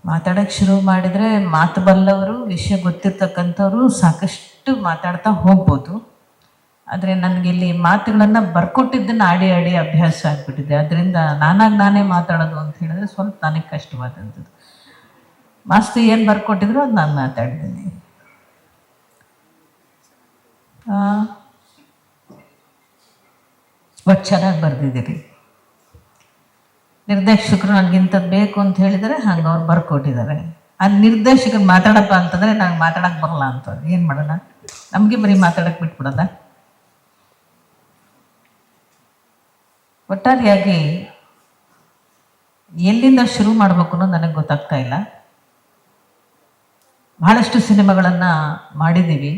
ಮಾತಾಡೋಕ್ಕೆ ಶುರು ಮಾಡಿದರೆ ಮಾತು ಬಲ್ಲವರು, ವಿಷಯ ಗೊತ್ತಿರ್ತಕ್ಕಂಥವ್ರು ಸಾಕಷ್ಟು ಮಾತಾಡ್ತಾ ಹೋಗ್ಬೋದು. ಆದರೆ ನನಗಿಲ್ಲಿ ಮಾತುಗಳನ್ನು ಬರ್ಕೊಟ್ಟಿದ್ದನ್ನು ಆಡಿ ಆಡಿ ಅಭ್ಯಾಸ ಆಗಿಬಿಟ್ಟಿದೆ. ಅದರಿಂದ ನಾನೇ ಮಾತಾಡೋದು ಅಂತ ಹೇಳಿದ್ರೆ ಸ್ವಲ್ಪ ನನಗೆ ಕಷ್ಟವಾದಂಥದ್ದು. ಮಾಸ್ತಿ ಏನು ಬರ್ಕೊಟ್ಟಿದ್ರು ಅದು ನಾನು ಮಾತಾಡಿದ್ದೀನಿ. ಬಟ್ ಚೆನ್ನಾಗಿ ಬರೆದಿದ್ದೀರಿ. ನಿರ್ದೇಶಕರು ನನಗಿಂಥದ್ದು ಬೇಕು ಅಂತ ಹೇಳಿದರೆ ಹಂಗೆ ಅವ್ರು ಬರ್ಕೊಟ್ಟಿದ್ದಾರೆ. ಆ ನಿರ್ದೇಶಕರು ಮಾತಾಡಪ್ಪ ಅಂತಂದರೆ ನಂಗೆ ಮಾತಾಡೋಕ್ಕೆ ಬರಲ್ಲ ಅಂತ ಏನು ಮಾಡೋಣ? ನಮಗೆ ಬರೀ ಮಾತಾಡೋಕ್ಕೆ ಬಿಟ್ಬಿಡೋದ? ಒಟ್ಟಾರೆಯಾಗಿ ಎಲ್ಲಿಂದ ಶುರು ಮಾಡಬೇಕು ಅನ್ನೋದು ನನಗೆ ಗೊತ್ತಾಗ್ತಾ ಇಲ್ಲ. ಬಹಳಷ್ಟು ಸಿನಿಮಾಗಳನ್ನು ಮಾಡಿದ್ದೀವಿ,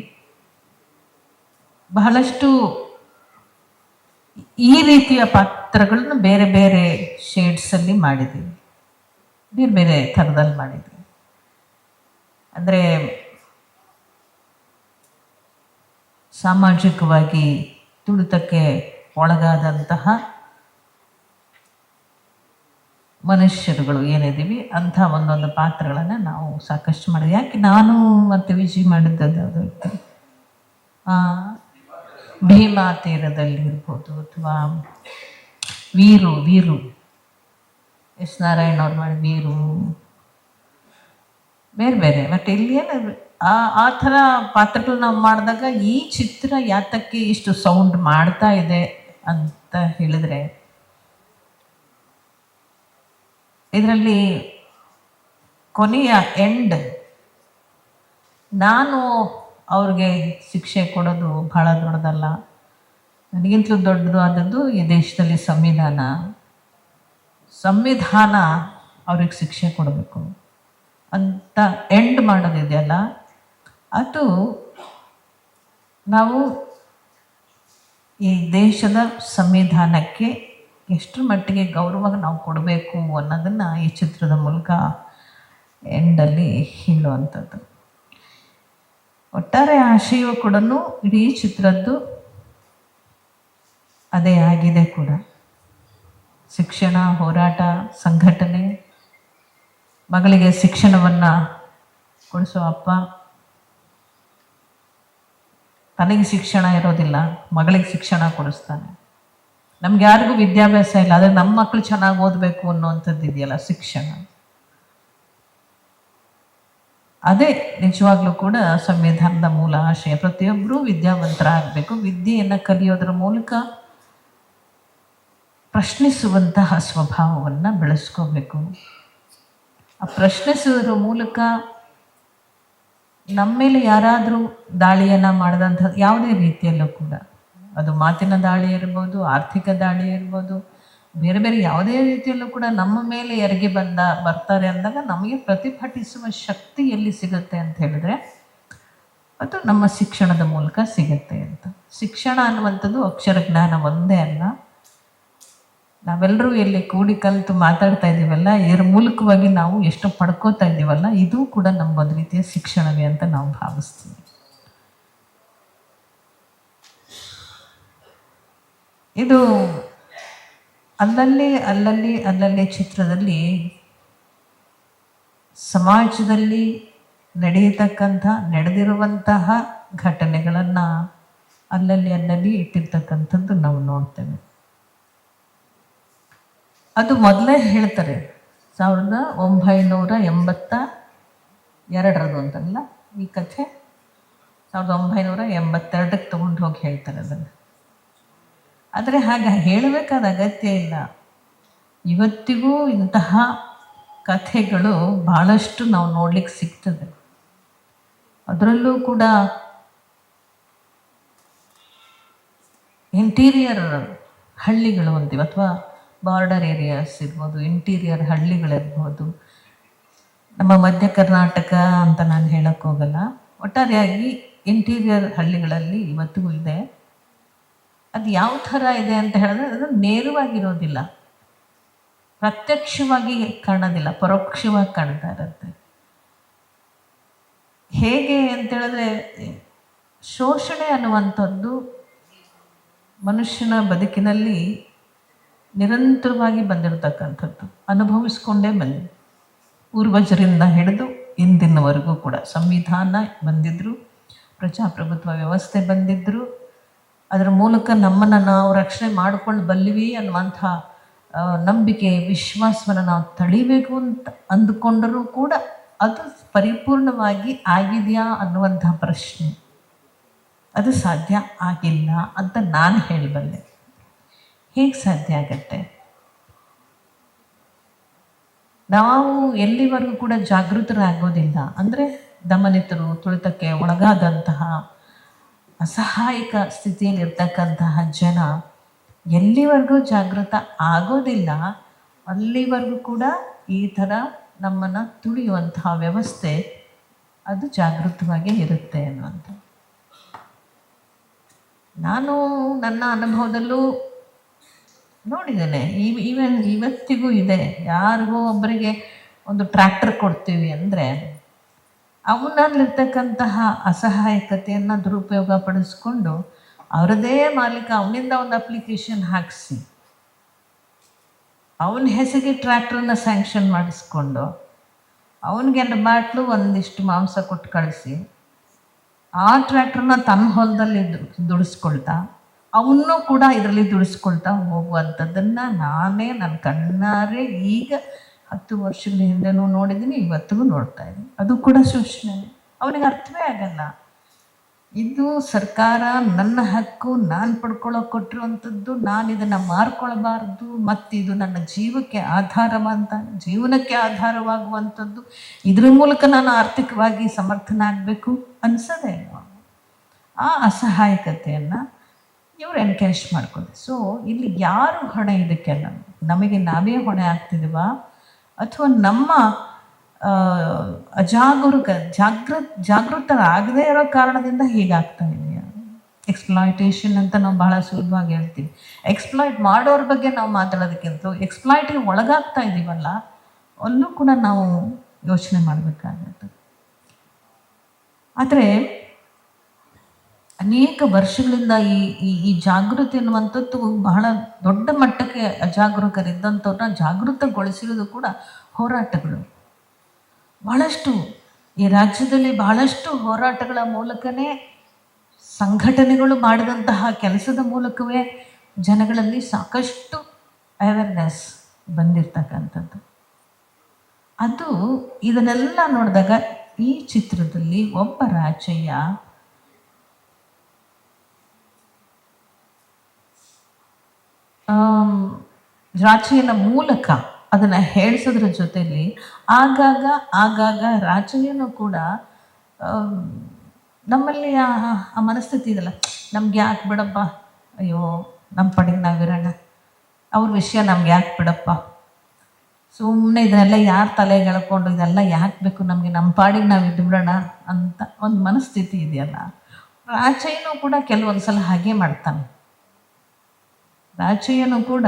ಬಹಳಷ್ಟು ಈ ರೀತಿಯ ಪಾತ್ರಗಳನ್ನು ಬೇರೆ ಬೇರೆ ಶೇಡ್ಸಲ್ಲಿ ಮಾಡಿದ್ದೀವಿ, ಬೇರೆ ಬೇರೆ ಥರದಲ್ಲಿ ಮಾಡಿದ್ದೀವಿ. ಅಂದರೆ ಸಾಮಾಜಿಕವಾಗಿ ತುಳಿತಕ್ಕೆ ಒಳಗಾದಂತಹ ಮನುಷ್ಯರುಗಳು ಏನಿದ್ದೀವಿ ಅಂಥ ಒಂದೊಂದು ಪಾತ್ರಗಳನ್ನು ನಾವು ಸಾಕಷ್ಟು ಮಾಡಿದ್ವಿ. ಯಾಕೆ ನಾನು ಮತ್ತು ವಿಜಯ್ ಮಾಡಿದ್ದದ್ದು ಭೀಮಾ ತೀರದಲ್ಲಿ ಇರ್ಬೋದು, ಅಥವಾ ವೀರು ಎಸ್ ನಾರಾಯಣ್ ಅವ್ರು ಮಾಡಿ ವೀರು, ಬೇರೆ ಬೇರೆ. ಬಟ್ ಇಲ್ಲಿ ಏನು ಆ ಥರ ಪಾತ್ರಗಳು ನಾವು ಮಾಡಿದಾಗ ಈ ಚಿತ್ರ ಯಾತಕ್ಕೆ ಇಷ್ಟು ಸೌಂಡ್ ಮಾಡ್ತಾ ಇದೆ ಅಂತ ಹೇಳಿದರೆ, ಇದರಲ್ಲಿ ಕೊನೆಯ ಎಂಡ್ ನಾನು ಅವ್ರಿಗೆ ಶಿಕ್ಷೆ ಕೊಡೋದು ಭಾಳ ದೊಡ್ಡದಲ್ಲ. ನನಗಿಂತಲೂ ದೊಡ್ಡದು ಆದದ್ದು ಈ ದೇಶದಲ್ಲಿ ಸಂವಿಧಾನ ಅವ್ರಿಗೆ ಶಿಕ್ಷೆ ಕೊಡಬೇಕು ಅಂತ ಎಂಡ್ ಮಾಡೋದಿದೆಯಲ್ಲ, ಅದು ನಾವು ಈ ದೇಶದ ಸಂವಿಧಾನಕ್ಕೆ ಎಷ್ಟರ ಮಟ್ಟಿಗೆ ಗೌರವ ನಾವು ಕೊಡಬೇಕು ಅನ್ನೋದನ್ನು ಈ ಚಿತ್ರದ ಮೂಲಕ ಎಂಡಲ್ಲಿ ಹೇಳುವಂಥದ್ದು. ಒಟ್ಟಾರೆ ಆಶಯವೂ ಕೂಡ ಇಡೀ ಚಿತ್ರದ್ದು ಅದೇ ಆಗಿದೆ ಕೂಡ. ಶಿಕ್ಷಣ, ಹೋರಾಟ, ಸಂಘಟನೆ, ಮಗಳಿಗೆ ಶಿಕ್ಷಣವನ್ನು ಕೊಡಿಸೋ ಅಪ್ಪ, ತನಗೆ ಶಿಕ್ಷಣ ಇರೋದಿಲ್ಲ, ಮಗಳಿಗೆ ಶಿಕ್ಷಣ ಕೊಡಿಸ್ತಾನೆ. ನಮ್ಗೆ ಯಾರಿಗೂ ವಿದ್ಯಾಭ್ಯಾಸ ಇಲ್ಲ, ಆದರೆ ನಮ್ಮ ಮಕ್ಕಳು ಚೆನ್ನಾಗಿ ಓದಬೇಕು ಅನ್ನುವಂಥದ್ದು ಇದೆಯಲ್ಲ ಶಿಕ್ಷಣ, ಅದೇ ನಿಜವಾಗ್ಲೂ ಕೂಡ ಸಂವಿಧಾನದ ಮೂಲ ಆಶಯ. ಪ್ರತಿಯೊಬ್ಬರೂ ವಿದ್ಯಾವಂತರಾಗಬೇಕು, ವಿದ್ಯೆಯನ್ನು ಕಲಿಯೋದ್ರ ಮೂಲಕ ಪ್ರಶ್ನಿಸುವಂತಹ ಸ್ವಭಾವವನ್ನು ಬೆಳೆಸ್ಕೋಬೇಕು. ಆ ಪ್ರಶ್ನಿಸೋದ್ರ ಮೂಲಕ ನಮ್ಮ ಮೇಲೆ ಯಾರಾದರೂ ದಾಳಿಯನ್ನು ಮಾಡಿದಂಥ ಯಾವುದೇ ರೀತಿಯಲ್ಲೂ ಕೂಡ, ಅದು ಮಾತಿನ ದಾಳಿ ಇರ್ಬೋದು, ಆರ್ಥಿಕ ದಾಳಿ ಇರ್ಬೋದು, ಬೇರೆ ಬೇರೆ ಯಾವುದೇ ರೀತಿಯಲ್ಲೂ ಕೂಡ ನಮ್ಮ ಮೇಲೆ ಎರಗಿ ಬರ್ತಾರೆ ಅಂದಾಗ ನಮಗೆ ಪ್ರತಿಭಟಿಸುವ ಶಕ್ತಿ ಎಲ್ಲಿ ಸಿಗುತ್ತೆ ಅಂತ ಹೇಳಿದ್ರೆ ಅದು ನಮ್ಮ ಶಿಕ್ಷಣದ ಮೂಲಕ ಸಿಗುತ್ತೆ ಅಂತ. ಶಿಕ್ಷಣ ಅನ್ನುವಂಥದ್ದು ಅಕ್ಷರ ಜ್ಞಾನ ಒಂದೇ ಅಲ್ಲ. ನಾವೆಲ್ಲರೂ ಎಲ್ಲಿ ಕೂಡಿ ಕಲಿತು ಮಾತಾಡ್ತಾ ಇದ್ದೀವಲ್ಲ, ಇದರ ಮೂಲಕವಾಗಿ ನಾವು ಎಷ್ಟು ಪಡ್ಕೋತಾ ಇದ್ದೀವಲ್ಲ, ಇದು ಕೂಡ ನಮ್ಮ ಒಂದು ರೀತಿಯ ಶಿಕ್ಷಣವೇ ಅಂತ ನಾವು ಭಾವಿಸ್ತೀವಿ. ಇದು ಅಲ್ಲಲ್ಲಿ ಚಿತ್ರದಲ್ಲಿ ಸಮಾಜದಲ್ಲಿ ನಡೆದಿರುವಂತಹ ಘಟನೆಗಳನ್ನು ಅಲ್ಲಲ್ಲಿ ಇಟ್ಟಿರ್ತಕ್ಕಂಥದ್ದು ನಾವು ನೋಡ್ತೇವೆ. ಅದು ಮೊದಲೇ ಹೇಳ್ತಾರೆ 1982 ಅಂತಲ್ಲ ಈ ಕಥೆ, 1982ಕ್ಕೆ ತೊಗೊಂಡು ಹೋಗಿ ಹೇಳ್ತಾರೆ ಅದನ್ನು. ಆದರೆ ಹಾಗೆ ಹೇಳಬೇಕಾದ ಅಗತ್ಯ ಇಲ್ಲ. ಇವತ್ತಿಗೂ ಇಂತಹ ಕಥೆಗಳು ಭಾಳಷ್ಟು ನಾವು ನೋಡ್ಲಿಕ್ಕೆ ಸಿಗ್ತದೆ. ಅದರಲ್ಲೂ ಕೂಡ ಇಂಟೀರಿಯರ್ ಹಳ್ಳಿಗಳು ಅಂತೀವಿ, ಅಥವಾ ಬಾರ್ಡರ್ ಏರಿಯಾಸ್ ಇರ್ಬೋದು, ಇಂಟೀರಿಯರ್ ಹಳ್ಳಿಗಳಿರ್ಬೋದು. ನಮ್ಮ ಮಧ್ಯ ಕರ್ನಾಟಕ ಅಂತ ನಾನು ಹೇಳಕ್ಕೆ ಹೋಗಲ್ಲ, ಒಟ್ಟಾರೆಯಾಗಿ ಇಂಟೀರಿಯರ್ ಹಳ್ಳಿಗಳಲ್ಲಿ ಇವತ್ತಿಗೂ ಇದೆ. ಅದು ಯಾವ ಥರ ಇದೆ ಅಂತ ಹೇಳಿದ್ರೆ, ಅದು ನೇರವಾಗಿರೋದಿಲ್ಲ, ಪ್ರತ್ಯಕ್ಷವಾಗಿ ಕಾಣೋದಿಲ್ಲ, ಪರೋಕ್ಷವಾಗಿ ಕಾಣ್ತಾ ಇರುತ್ತೆ. ಹೇಗೆ ಅಂತೇಳಿದ್ರೆ, ಶೋಷಣೆ ಅನ್ನುವಂಥದ್ದು ಮನುಷ್ಯನ ಬದುಕಿನಲ್ಲಿ ನಿರಂತರವಾಗಿ ಬಂದಿರತಕ್ಕಂಥದ್ದು, ಅನುಭವಿಸ್ಕೊಂಡೇ ಬಂದಿದೆ. ಪೂರ್ವಜರಿಂದ ಹಿಡಿದು ಇಂದಿನವರೆಗೂ ಕೂಡ ಸಂವಿಧಾನ ಬಂದಿದ್ದರು, ಪ್ರಜಾಪ್ರಭುತ್ವ ವ್ಯವಸ್ಥೆ ಬಂದಿದ್ದರು. ಅದರ ಮೂಲಕ ನಮ್ಮನ್ನು ನಾವು ರಕ್ಷಣೆ ಮಾಡಿಕೊಂಡು ಬಲ್ಲಿವಿ ಅನ್ನುವಂಥ ನಂಬಿಕೆ, ವಿಶ್ವಾಸವನ್ನು ನಾವು ತಳಿಬೇಕು ಅಂತ ಅಂದುಕೊಂಡರೂ ಕೂಡ ಅದು ಪರಿಪೂರ್ಣವಾಗಿ ಆಗಿದೆಯಾ ಅನ್ನುವಂಥ ಪ್ರಶ್ನೆ, ಅದು ಸಾಧ್ಯ ಆಗಿಲ್ಲ ಅಂತ ನಾನು ಹೇಳಬಲ್ಲೆ. ಹೇಗೆ ಸಾಧ್ಯ ಆಗತ್ತೆ? ನಾವು ಎಲ್ಲಿವರೆಗೂ ಕೂಡ ಜಾಗೃತರಾಗೋದಿಲ್ಲ, ಅಂದರೆ ದಮನಿತರು, ತುಳಿತಕ್ಕೆ ಒಳಗಾದಂತಹ ಅಸಹಾಯಕ ಸ್ಥಿತಿಯಲ್ಲಿರ್ತಕ್ಕಂತಹ ಜನ ಎಲ್ಲಿವರೆಗೂ ಜಾಗೃತ ಆಗೋದಿಲ್ಲ ಅಲ್ಲಿವರೆಗೂ ಕೂಡ ಈ ಥರ ನಮ್ಮನ್ನು ತುಳಿಯುವಂತಹ ವ್ಯವಸ್ಥೆ ಅದು ಜಾಗೃತವಾಗಿ ಇರುತ್ತೆ ಅನ್ನುವಂಥ. ನಾನು ನನ್ನ ಅನುಭವದಲ್ಲೂ ನೋಡಿದ್ದೇನೆ. ಈವನ್ ಇವತ್ತಿಗೂ ಇದೆ. ಯಾರಿಗೋ ಒಬ್ಬರಿಗೆ ಒಂದು ಟ್ರ್ಯಾಕ್ಟರ್ ಕೊಡ್ತೀವಿ ಅಂದರೆ ಅವನಲ್ಲಿರ್ತಕ್ಕಂತಹ ಅಸಹಾಯಕತೆಯನ್ನು ದುರುಪಯೋಗ ಪಡಿಸ್ಕೊಂಡು ಅವರದೇ ಮಾಲೀಕ ಅವನಿಂದ ಒಂದು ಅಪ್ಲಿಕೇಶನ್ ಹಾಕಿಸಿ ಅವನ ಹೆಸರಿಗೆ ಟ್ರ್ಯಾಕ್ಟರನ್ನ ಸ್ಯಾಂಕ್ಷನ್ ಮಾಡಿಸ್ಕೊಂಡು ಅವನಿಗೆ 2 ಬಾಟ್ಲು ಒಂದಿಷ್ಟು ಮಾಂಸ ಕೊಟ್ಟು ಕಳಿಸಿ ಆ ಟ್ರ್ಯಾಕ್ಟರ್ನ ತನ್ನ ಹೊಲದಲ್ಲಿ ದುಡಿಸ್ಕೊಳ್ತಾ ಅವನ್ನೂ ಕೂಡ ಇದರಲ್ಲಿ ದುಡಿಸ್ಕೊಳ್ತಾ ಹೋಗುವಂಥದ್ದನ್ನು ನಾನೇ ನನ್ನ ಕಣ್ಣಾರೆ ಈಗ 10 ವರ್ಷಗಳ ಹಿಂದೆನೂ ನೋಡಿದ್ದೀನಿ, ಇವತ್ತಿಗೂ ನೋಡ್ತಾ ಇದ್ದೀನಿ. ಅದು ಕೂಡ ಶೋಷಣೆ. ಅವನಿಗೆ ಅರ್ಥವೇ ಆಗಲ್ಲ. ಇದು ಸರ್ಕಾರ ನನ್ನ ಹಕ್ಕು, ನಾನು ಪಡ್ಕೊಳ್ಳೋಕೆ ಕೊಟ್ಟಿರುವಂಥದ್ದು, ನಾನು ಇದನ್ನು ಮಾರ್ಕೊಳ್ಬಾರ್ದು, ಮತ್ತು ಇದು ನನ್ನ ಜೀವನಕ್ಕೆ ಆಧಾರವಾಗುವಂಥದ್ದು, ಇದ್ರ ಮೂಲಕ ನಾನು ಆರ್ಥಿಕವಾಗಿ ಸಮರ್ಥನಾಗಬೇಕು ಅನಿಸೋದೇ. ಆ ಅಸಹಾಯಕತೆಯನ್ನು ಇವರು ಎನ್ಕರೇಜ್ ಮಾಡ್ಕೊಳ್ಳಿ. ಸೊ ಇಲ್ಲಿ ಯಾರು ಹೊಣೆ ಇದಕ್ಕೆಲ್ಲ? ನಮಗೆ ನಾವೇ ಹೊಣೆ ಆಗ್ತಿದ್ದೀವ ಅಥವಾ ನಮ್ಮ ಜಾಗೃತರಾಗದೇ ಇರೋ ಕಾರಣದಿಂದ ಹೀಗಾಗ್ತಾ ಇದೆಯಾ? ಎಕ್ಸ್ಪ್ಲಾಯ್ಟೇಷನ್ ಅಂತ ನಾವು ಬಹಳ ಸುಲಭವಾಗಿ ಹೇಳ್ತೀವಿ. ಎಕ್ಸ್ಪ್ಲಾಯ್ಟ್ ಮಾಡೋರ ಬಗ್ಗೆ ನಾವು ಮಾತಾಡೋದಕ್ಕಿಂತ ಎಕ್ಸ್ಪ್ಲಾಯ್ಟಿಗೆ ಒಳಗಾಗ್ತಾ ಇದ್ದೀವಲ್ಲ ಅಲ್ಲೂ ಕೂಡ ನಾವು ಯೋಚನೆ ಮಾಡಬೇಕಾಗುತ್ತೆ. ಆದರೆ ಅನೇಕ ವರ್ಷಗಳಿಂದ ಈ ಜಾಗೃತಿ ಅನ್ನುವಂಥದ್ದು ಬಹಳ ದೊಡ್ಡ ಮಟ್ಟಕ್ಕೆ ಅಜಾಗರೂಕರಿದ್ದಂಥವ್ರನ್ನ ಜಾಗೃತಗೊಳಿಸಿರೋದು ಕೂಡ ಹೋರಾಟಗಳು. ಬಹಳಷ್ಟು ಈ ರಾಜ್ಯದಲ್ಲಿ ಬಹಳಷ್ಟು ಹೋರಾಟಗಳ ಮೂಲಕನೇ, ಸಂಘಟನೆಗಳು ಮಾಡಿದಂತಹ ಕೆಲಸದ ಮೂಲಕವೇ ಜನಗಳಲ್ಲಿ ಸಾಕಷ್ಟು ಅವೇರ್ನೆಸ್ ಬಂದಿರ್ತಕ್ಕಂಥದ್ದು. ಅದು ಇದನ್ನೆಲ್ಲ ನೋಡಿದಾಗ ಈ ಚಿತ್ರದಲ್ಲಿ ಒಬ್ಬ ರಾಜಯ್ಯ ರಾಜಯ್ಯನ ಮೂಲಕ ಅದನ್ನು ಹೇಳಿಸೋದ್ರ ಜೊತೆಯಲ್ಲಿ ಆಗಾಗ ರಾಜಯ್ಯನೂ ಕೂಡ ನಮ್ಮಲ್ಲಿ ಆ ಮನಸ್ಥಿತಿ ಇದೆಯಲ್ಲ, ನಮ್ಗೆ ಯಾಕೆ ಬಿಡಪ್ಪ, ಅಯ್ಯೋ ನಮ್ಮ ಪಡೆಗೆ ನಾವಿರೋಣ, ಅವ್ರ ವಿಷಯ ನಮ್ಗೆ ಯಾಕೆ ಬಿಡಪ್ಪ, ಸುಮ್ಮನೆ ಇದನ್ನೆಲ್ಲ ಯಾರು ತಲೆಗೆ ಎಳ್ಕೊಂಡು ಇದೆಲ್ಲ ಯಾಕೆ ಬೇಕು ನಮಗೆ, ನಮ್ಮ ಪಾಡಿಗೆ ನಾವು ಇದ್ದು ಬಿಡೋಣ ಅಂತ ಒಂದು ಮನಸ್ಥಿತಿ ಇದೆಯಲ್ಲ. ರಾಜಯ್ಯನೂ ಕೂಡ ಕೆಲವೊಂದು ಸಲ ಹಾಗೆ ಮಾಡ್ತಾನೆ. ರಾಜಯ್ಯನೂ ಕೂಡ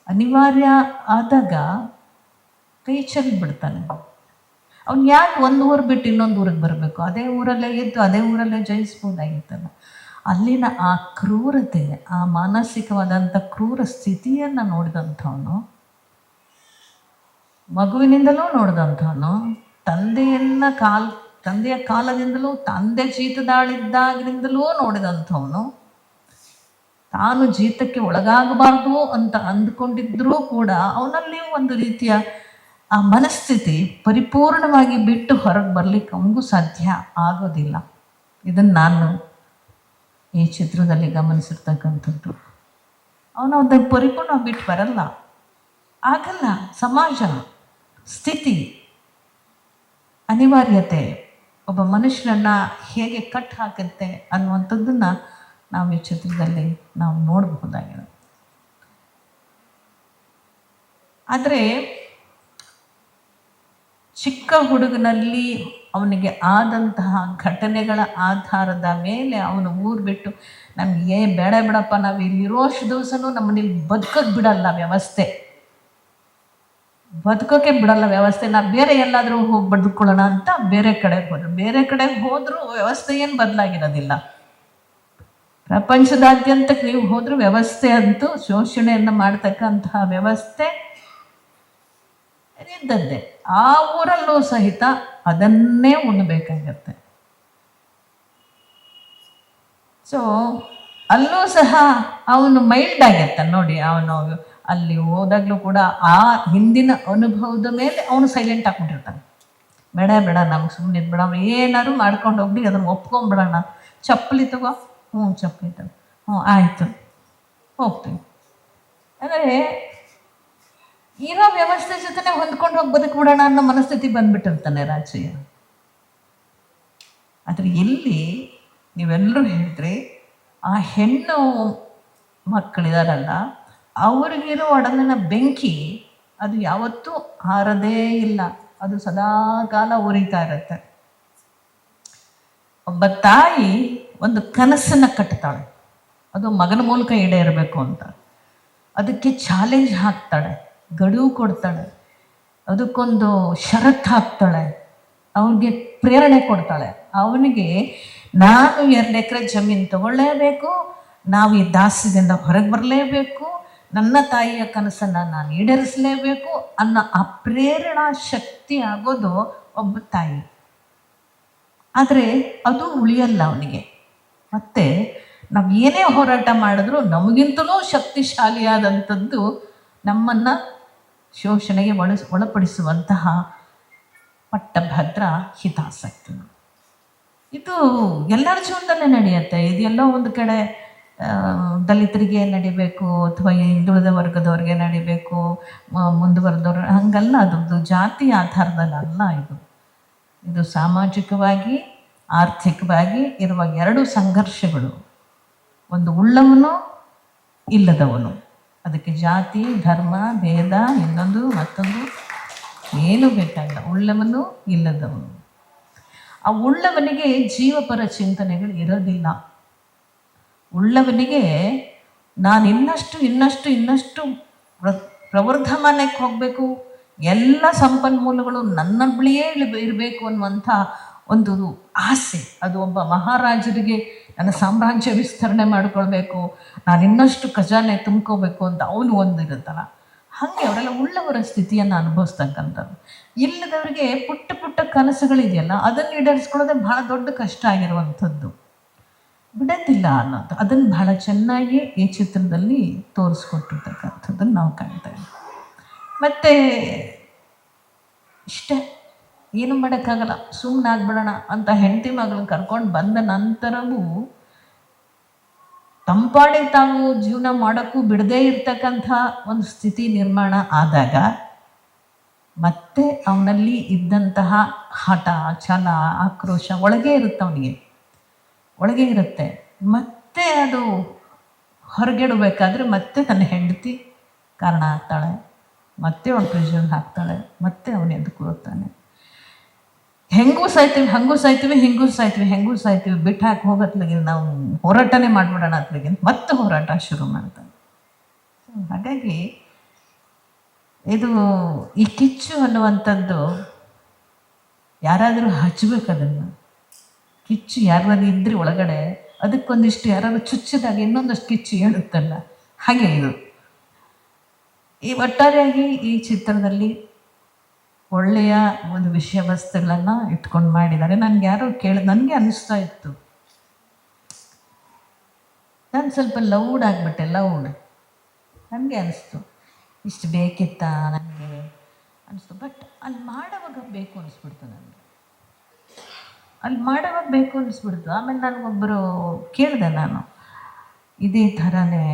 ಅನಿವಾರ್ಯ ಆದಾಗ ಕೈ ಚೆಲ್ಲಿ ಬಿಡ್ತಾನೆ. ಅವ್ನು ಯಾಕೆ ಒಂದು ಊರು ಬಿಟ್ಟು ಇನ್ನೊಂದು ಊರಿಗೆ ಬರಬೇಕು? ಅದೇ ಊರಲ್ಲೇ ಇದ್ದು ಅದೇ ಊರಲ್ಲೇ ಜಯಿಸ್ಬೋದಾಗಿತ್ತಲ್ಲ. ಅಲ್ಲಿನ ಆ ಕ್ರೂರತೆ, ಆ ಮಾನಸಿಕವಾದಂಥ ಕ್ರೂರ ಸ್ಥಿತಿಯನ್ನು ನೋಡಿದಂಥವನು, ಮಗುವಿನಿಂದಲೂ ನೋಡಿದಂಥವನು, ತಂದೆಯ ಕಾಲದಿಂದಲೂ, ತಂದೆ ಜೀತದಾಳಿದ್ದಾಗಿನಿಂದಲೂ ನೋಡಿದಂಥವನು, ತಾನು ಜೀತಕ್ಕೆ ಒಳಗಾಗಬಾರ್ದು ಅಂತ ಅಂದುಕೊಂಡಿದ್ರೂ ಕೂಡ ಅವನಲ್ಲಿ ಒಂದು ರೀತಿಯ ಆ ಮನಸ್ಥಿತಿ ಪರಿಪೂರ್ಣವಾಗಿ ಬಿಟ್ಟು ಹೊರಗೆ ಬರಲಿಕ್ಕೆ ಅವನಿಗೂ ಸಾಧ್ಯ ಆಗೋದಿಲ್ಲ. ಇದನ್ನು ನಾನು ಈ ಚಿತ್ರದಲ್ಲಿ ಗಮನಿಸಿರ್ತಕ್ಕಂಥದ್ದು. ಅವನು ಅದನ್ನು ಪರಿಪೂರ್ಣವಾಗಿ ಬಿಟ್ಟು ಬರಲ್ಲ, ಆಗಲ್ಲ. ಸಮಾಜ, ಸ್ಥಿತಿ, ಅನಿವಾರ್ಯತೆ ಒಬ್ಬ ಮನುಷ್ಯನನ್ನು ಹೇಗೆ ಕಟ್ ಹಾಕುತ್ತೆ ಅನ್ನುವಂಥದ್ದನ್ನು ನಾವು ಈ ಚಿತ್ರದಲ್ಲಿ ನಾವು ನೋಡಬಹುದಾಗಿದೆ. ಆದರೆ ಚಿಕ್ಕ ಹುಡುಗನಲ್ಲಿ ಅವನಿಗೆ ಆದಂತಹ ಘಟನೆಗಳ ಆಧಾರದ ಮೇಲೆ ಅವನು ಊರು ಬಿಟ್ಟು ನಮಗೆ ಬೇಡ ಬಿಡಪ್ಪ, ನಾವು ಇಲ್ಲಿರೋಷ್ಟು ದಿವಸನೂ ನಮ್ಮನ್ನ ಇಲ್ಲಿ ಬದುಕೋಕೆ ಬಿಡಲ್ಲ ವ್ಯವಸ್ಥೆ, ಬದುಕೋಕೆ ಬಿಡಲ್ಲ ವ್ಯವಸ್ಥೆ, ನಾವು ಬೇರೆ ಎಲ್ಲಾದರೂ ಹೋಗಿ ಬದುಕೊಳ್ಳೋಣ ಅಂತ ಬೇರೆ ಕಡೆಗೆ ಹೋದರೂ ವ್ಯವಸ್ಥೆ ಏನು ಬದಲಾಗಿರೋದಿಲ್ಲ. ಪ್ರಪಂಚದಾದ್ಯಂತಕ್ಕೆ ನೀವು ಹೋದರೂ ವ್ಯವಸ್ಥೆ ಅಂತೂ ಶೋಷಣೆಯನ್ನು ಮಾಡ್ತಕ್ಕಂತಹ ವ್ಯವಸ್ಥೆ ಇದ್ದದ್ದೇ ಆ ಊರಲ್ಲೂ ಸಹಿತ ಅದನ್ನೇ ಉಣ್ಣಬೇಕಾಗತ್ತೆ. ಸೊ ಅಲ್ಲೂ ಸಹ ಅವನು ಮೈಲ್ಡ್ ಆಗಿರ್ತಾನೆ ನೋಡಿ. ಅವನು ಅಲ್ಲಿ ಹೋದಾಗಲೂ ಕೂಡ ಆ ಹಿಂದಿನ ಅನುಭವದ ಮೇಲೆ ಅವನು ಸೈಲೆಂಟ್ ಆಗ್ಬಿಟ್ಟಿರ್ತಾನೆ. ಬೇಡ ಬೇಡ ನಮ್ಗೆ ಸುಮ್ಮನೆ ಬೇಡ, ಏನಾದ್ರು ಮಾಡ್ಕೊಂಡು ಹೋಗ್ಲಿ, ಅದನ್ನು ಒಪ್ಕೊಂಡ್ಬಿಡೋಣ. ಚಪ್ಪಲಿ ತಗೋ, ಚಪ್ಪಲಿ ತಗೋ, ಆಯಿತು ಹೋಗ್ತೀವಿ. ಅಂದರೆ ಇರೋ ವ್ಯವಸ್ಥೆ ಜೊತೆನೆ ಹೊಂದ್ಕೊಂಡು ಹೋಗಿ ಬದುಕ್ಬಿಡೋಣ ಅನ್ನೋ ಮನಸ್ಥಿತಿ ಬಂದ್ಬಿಟ್ಟಿರ್ತಾನೆ ರಾಜಯ್ಯ. ಆದರೆ ಎಲ್ಲಿ ನೀವೆಲ್ಲರೂ ಹೇಳಿದ್ರಿ, ಆ ಹೆಣ್ಣು ಮಕ್ಕಳಿದಾರಲ್ಲ, ಅವ್ರಿಗಿರೋ ಒಡಲಿನ ಬೆಂಕಿ ಅದು ಯಾವತ್ತೂ ಆರದೇ ಇಲ್ಲ, ಅದು ಸದಾಕಾಲ ಉರಿತಾ ಇರುತ್ತೆ. ಒಬ್ಬ ತಾಯಿ ಒಂದು ಕನಸನ್ನು ಕಟ್ತಾಳೆ, ಅದು ಮಗನ ಮೂಲಕ ಈಡೇರಬೇಕು ಅಂತ. ಅದಕ್ಕೆ ಚಾಲೆಂಜ್ ಹಾಕ್ತಾಳೆ, ಗಡುವು ಕೊಡ್ತಾಳೆ, ಅದಕ್ಕೊಂದು ಷರತ್ತು ಹಾಕ್ತಾಳೆ, ಅವನಿಗೆ ಪ್ರೇರಣೆ ಕೊಡ್ತಾಳೆ. ಅವನಿಗೆ ನಾನು 2 ಎಕರೆ ಜಮೀನು ತಗೊಳ್ಳೇಬೇಕು, ನಾವು ಈ ದಾಸ್ಯದಿಂದ ಹೊರಗೆ ಬರಲೇಬೇಕು, ನನ್ನ ತಾಯಿಯ ಕನಸನ್ನು ನಾನು ಈಡೇರಿಸಲೇಬೇಕು ಅನ್ನೋ ಆ ಪ್ರೇರಣಾ ಶಕ್ತಿ ಆಗೋದು ಒಬ್ಬ ತಾಯಿ. ಆದರೆ ಅದು ಉಳಿಯಲ್ಲ ಅವನಿಗೆ. ಮತ್ತು ನಾವು ಏನೇ ಹೋರಾಟ ಮಾಡಿದ್ರೂ ನಮಗಿಂತಲೂ ಶಕ್ತಿಶಾಲಿಯಾದಂಥದ್ದು ನಮ್ಮನ್ನು ಶೋಷಣೆಗೆ ಒಳಪಡಿಸುವಂತಹ ಪಟ್ಟಭದ್ರ ಹಿತಾಸಕ್ತಿ. ಇದು ಎಲ್ಲರ ಜೀವನದಲ್ಲೇ ನಡೆಯುತ್ತೆ. ಇದೆಲ್ಲೋ ಒಂದು ಕಡೆ ದಲಿತರಿಗೆ ನಡಿಬೇಕು ಅಥವಾ ಹಿಂದುಳಿದ ವರ್ಗದವ್ರಿಗೆ ನಡಿಬೇಕು, ಮುಂದುವರೆದವ್ರು, ಹಂಗಲ್ಲ. ಅದೊಂದು ಜಾತಿ ಆಧಾರದಲ್ಲ. ಇದು ಸಾಮಾಜಿಕವಾಗಿ ಆರ್ಥಿಕವಾಗಿ ಇರುವ 2 ಸಂಘರ್ಷಗಳು. ಒಂದು ಉಳ್ಳವನು, ಇಲ್ಲದವನು. ಅದಕ್ಕೆ ಜಾತಿ ಧರ್ಮ ಭೇದ ಇನ್ನೊಂದು ಮತ್ತೊಂದು ಏನು ಬೇಕಾಗಿಲ್ಲ. ಉಳ್ಳವನು ಇಲ್ಲದವನು. ಆ ಉಳ್ಳವನಿಗೆ ಜೀವಪರ ಚಿಂತನೆಗಳು ಇರೋದಿಲ್ಲ. ಉಳ್ಳವನಿಗೆ ನಾನು ಇನ್ನಷ್ಟು ಪ್ರವರ್ಧಮಾನಕ್ಕೆ ಹೋಗಬೇಕು, ಎಲ್ಲ ಸಂಪನ್ಮೂಲಗಳು ನನ್ನ ಬಳಿಯೇ ಇರಬೇಕು ಅನ್ನುವಂಥ ಒಂದು ಆಸೆ. ಅದು ಒಬ್ಬ ಮಹಾರಾಜರಿಗೆ ನನ್ನ ಸಾಮ್ರಾಜ್ಯ ವಿಸ್ತರಣೆ ಮಾಡಿಕೊಳ್ಬೇಕು, ನಾನು ಇನ್ನಷ್ಟು ಖಜಾನೆ ತುಂಬ್ಕೋಬೇಕು ಅಂತ ಅವನು ಒಂದಿರುತ್ತಲ್ಲ. ಹಾಗೆ ಅವರೆಲ್ಲ ಉಳ್ಳವರ ಸ್ಥಿತಿಯನ್ನು ಅನುಭವಿಸ್ತಕ್ಕಂಥದ್ದು. ಇಲ್ಲದವರಿಗೆ ಪುಟ್ಟ ಪುಟ್ಟ ಕನಸುಗಳಿದೆಯಲ್ಲ, ಅದನ್ನು ಈಡೇರಿಸ್ಕೊಳ್ಳೋದೇ ಭಾಳ ದೊಡ್ಡ ಕಷ್ಟ ಆಗಿರುವಂಥದ್ದು. ಬಿಡೋದಿಲ್ಲ ಅನ್ನೋದು, ಅದನ್ನು ಬಹಳ ಚೆನ್ನಾಗಿ ಈ ಚಿತ್ರದಲ್ಲಿ ತೋರಿಸ್ಕೊಟ್ಟಿರ್ತಕ್ಕಂಥದ್ದನ್ನು ನಾವು ಕಾಣ್ತೇವೆ. ಮತ್ತು ಇಷ್ಟೇ, ಏನು ಮಾಡೋಕ್ಕಾಗಲ್ಲ, ಸುಮ್ಮನೆ ಆಗ್ಬಿಡೋಣ ಅಂತ ಹೆಂಡತಿ ಮಗಳನ್ನ ಕರ್ಕೊಂಡು ಬಂದ ನಂತರವೂ ತಂಪಾಡಿಗೆ ತಾವು ಜೀವನ ಮಾಡೋಕ್ಕೂ ಬಿಡದೇ ಇರ್ತಕ್ಕಂಥ ಒಂದು ಸ್ಥಿತಿ ನಿರ್ಮಾಣ ಆದಾಗ ಮತ್ತೆ ಅವನಲ್ಲಿ ಇದ್ದಂತಹ ಹಠ, ಛಲ, ಆಕ್ರೋಶ ಒಳಗೆ ಇರುತ್ತೆ, ಅವನಿಗೆ ಒಳಗೆ ಇರುತ್ತೆ. ಮತ್ತೆ ಅದು ಹೊರಗೆಡಬೇಕಾದ್ರೆ ಮತ್ತೆ ತನ್ನ ಹೆಂಡತಿ ಕಾರಣ ಆಗ್ತಾಳೆ, ಮತ್ತೆ ಅವಳು ಪ್ರೆಷರ್ ಹಾಕ್ತಾಳೆ, ಮತ್ತೆ ಅವನು ಎದ್ದುಕೊಳ್ತಾನೆ. ಹೆಂಗೂ ಸಾಯ್ತೀವಿ ಬಿಟ್ಟು ಹಾಕಿ ಹೋಗತ್ಲಿಗೆ ನಾವು ಹೋರಾಟನೇ ಮಾಡಿಬಿಡೋಣ ಅತ್ಲಿಗೆ ಮತ್ತೆ ಹೋರಾಟ ಶುರು ಮಾಡ್ತಾನೆ. ಹಾಗಾಗಿ ಇದು ಈ ಕಿಚ್ಚು ಅನ್ನುವಂಥದ್ದು ಯಾರಾದರೂ ಹಚ್ಚಬೇಕು. ಅದನ್ನು ಕಿಚ್ಚು ಯಾರಾದ್ರೂ ಇದ್ದರೆ ಒಳಗಡೆ ಅದಕ್ಕೊಂದಿಷ್ಟು ಯಾರಾದ್ರೂ ಚುಚ್ಚಿದಾಗ ಇನ್ನೊಂದಷ್ಟು ಕಿಚ್ಚು ಹೇಳುತ್ತಲ್ಲ, ಹಾಗೆ ಇದು. ಈ ಒಟ್ಟಾರೆಯಾಗಿ ಈ ಚಿತ್ರದಲ್ಲಿ ಒಳ್ಳೆಯ ಒಂದು ವಿಷಯ ವಸ್ತುಗಳನ್ನು ಇಟ್ಕೊಂಡು ಮಾಡಿದ್ದಾರೆ. ನನಗೆ ಯಾರೋ ನನಗೆ ಅನ್ನಿಸ್ತಾ ಇತ್ತು, ನಾನು ಸ್ವಲ್ಪ ಲೌಡ್ ಆಗಿಬಿಟ್ಟೆ. ನನಗೆ ಅನಿಸ್ತು ಇಷ್ಟು ಬೇಕಿತ್ತಾ ನನಗೆ ಅನಿಸ್ತು. ಬಟ್ ಅಲ್ಲಿ ಮಾಡೋವಾಗ ಬೇಕು ಅನಿಸ್ಬಿಡ್ತು ನನಗೆ, ಆಮೇಲೆ ನನಗೊಬ್ಬರು ಕೇಳಿದೆ, ನಾನು ಇದೇ ಥರನೇ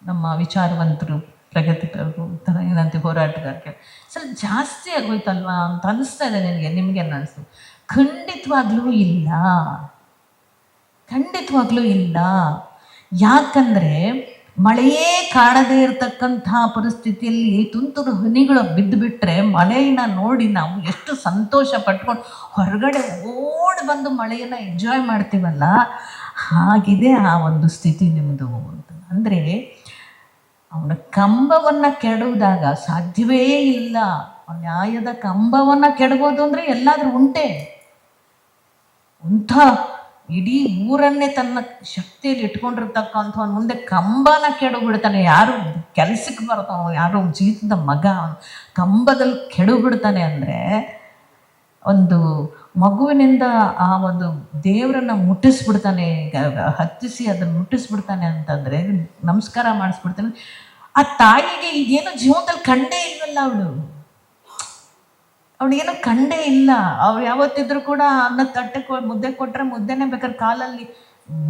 ನಮ್ಮ ವಿಚಾರವಂತರು, ಪ್ರಗತಿಪರರು, ಥರ ಏನಂತೆ ಹೋರಾಟಗಾರಕ್ಕೆ ಸ್ವಲ್ಪ ಜಾಸ್ತಿ ಆಗೋಯ್ತಲ್ವಾ ಅಂತ ಅನ್ನಿಸ್ತಾ ಇದೆ ನಿಮಗೆ ಅನ್ನಿಸ್ತು. ಖಂಡಿತವಾಗ್ಲೂ ಇಲ್ಲ. ಯಾಕಂದರೆ ಮಳೆಯೇ ಕಾಣದೇ ಇರತಕ್ಕಂಥ ಪರಿಸ್ಥಿತಿಯಲ್ಲಿ ತುಂತುರು ಹನಿಗಳು ಬಿದ್ದುಬಿಟ್ರೆ ಮಳೆಯನ್ನು ನೋಡಿ ನಾವು ಎಷ್ಟು ಸಂತೋಷ ಪಟ್ಕೊಂಡು ಹೊರಗಡೆ ಓಡಿ ಬಂದು ಮಳೆಯನ್ನು ಎಂಜಾಯ್ ಮಾಡ್ತೀವಲ್ಲ, ಹಾಗಿದೆ ಆ ಒಂದು ಸ್ಥಿತಿ ನಿಮ್ಮದು ಅಂತ. ಅಂದರೆ ಅವನ ಕಂಬವನ್ನು ಕೆಡುವುದಾಗ ಸಾಧ್ಯವೇ ಇಲ್ಲ. ನ್ಯಾಯದ ಕಂಬವನ್ನು ಕೆಡಬೋದು ಅಂದರೆ ಎಲ್ಲಾದರೂ ಉಂಟೆ. ಅಂಥ ಇಡೀ ಊರನ್ನೇ ತನ್ನ ಶಕ್ತಿಯಲ್ಲಿ ಇಟ್ಕೊಂಡಿರ್ತಕ್ಕಂಥ ಮುಂದೆ ಕಂಬನ ಕೆಡು ಬಿಡ್ತಾನೆ. ಯಾರು ಕೆಲಸಕ್ಕೆ ಬರ್ತಾವ, ಯಾರು ಜೀತದ ಮಗ ಕಂಬದಲ್ಲಿ ಕೆಡು ಬಿಡ್ತಾನೆ ಅಂದರೆ, ಒಂದು ಮಗುವಿನಿಂದ ಆ ಒಂದು ದೇವರನ್ನ ಮುಟ್ಟಿಸ್ಬಿಡ್ತಾನೆ, ಹತ್ತಿಸಿ ಅದನ್ನು ಮುಟ್ಟಿಸ್ಬಿಡ್ತಾನೆ ಅಂತಂದರೆ, ನಮಸ್ಕಾರ ಮಾಡಿಸ್ಬಿಡ್ತಾನೆ. ಆ ತಾಯಿಗೆ ಇದೇನು ಜೀವನದಲ್ಲಿ ಕಂಡೇ ಇಲ್ವಲ್ಲ, ಅವಳಿಗೇನು ಕಂಡೇ ಇಲ್ಲ. ಅವ್ರು ಯಾವತ್ತಿದ್ರು ಕೂಡ ಅನ್ನ ತಟ್ಟೆ ಮುದ್ದೆ ಕೊಟ್ಟರೆ ಮುದ್ದೆನೇ ಬೇಕಾದ್ರೆ ಕಾಲಲ್ಲಿ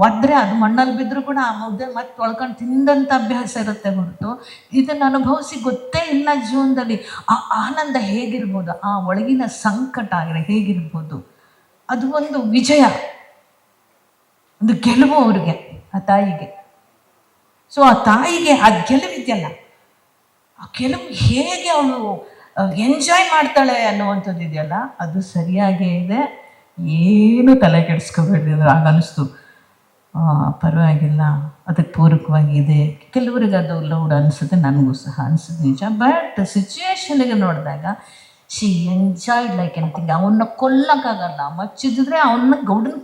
ಒದ್ರೆ ಅದು ಮಣ್ಣಲ್ಲಿ ಬಿದ್ದರೂ ಕೂಡ ಆ ಮುದ್ದೆ ಮತ್ತೆ ತೊಳ್ಕೊಂಡು ತಿಂದಂಥ ಅಭ್ಯಾಸ ಇರುತ್ತೆ ಹೊರತು ಇದನ್ನು ಅನುಭವಿಸಿ ಗೊತ್ತೇ ಇಲ್ಲ ಜೀವನದಲ್ಲಿ. ಆ ಆನಂದ ಹೇಗಿರ್ಬೋದು, ಆ ಒಳಗಿನ ಸಂಕಟ ಹೇಗಿರ್ಬೋದು, ಅದು ಒಂದು ವಿಜಯ, ಒಂದು ಗೆಲುವು ಅವ್ರಿಗೆ, ಆ ತಾಯಿಗೆ. ಸೊ ಆ ತಾಯಿಗೆ ಆ ಗೆಲುವಿದೆಯಲ್ಲ, ಆ ಗೆಲುವು ಹೇಗೆ ಅವಳು ಎಂಜಾಯ್ ಮಾಡ್ತಾಳೆ ಅನ್ನುವಂಥದ್ದು ಇದೆಯಲ್ಲ, ಅದು ಸರಿಯಾಗೇ ಇದೆ. ಏನು ತಲೆ ಕೆಡಿಸ್ಕೋಬೇಡ್ರಿ ಅಂದ್ರೆ ಆಗ ಅನ್ನಿಸ್ತು, ಪರವಾಗಿಲ್ಲ, ಅದಕ್ಕೆ ಪೂರಕವಾಗಿದೆ. ಕೆಲವರಿಗೆ ಅದು ಲೌಡ್ ಅನಿಸುತ್ತೆ, ನನಗೂ ಸಹ ಅನಿಸುತ್ತೆ ನಿಜ. ಬಟ್ ಸಿಚುವೇಶನ್ಗೆ ನೋಡಿದಾಗ ಶಿ ಎಂಜಾಯ್ ಲೈಕ್ ಎನಿಥಿಂಗ್. ಅವನ್ನ ಕೊಲ್ಲಕ್ಕಾಗಲ್ಲ, ಮಚ್ಚಿದ್ರೆ ಅವನ್ನ ಗೌಡನ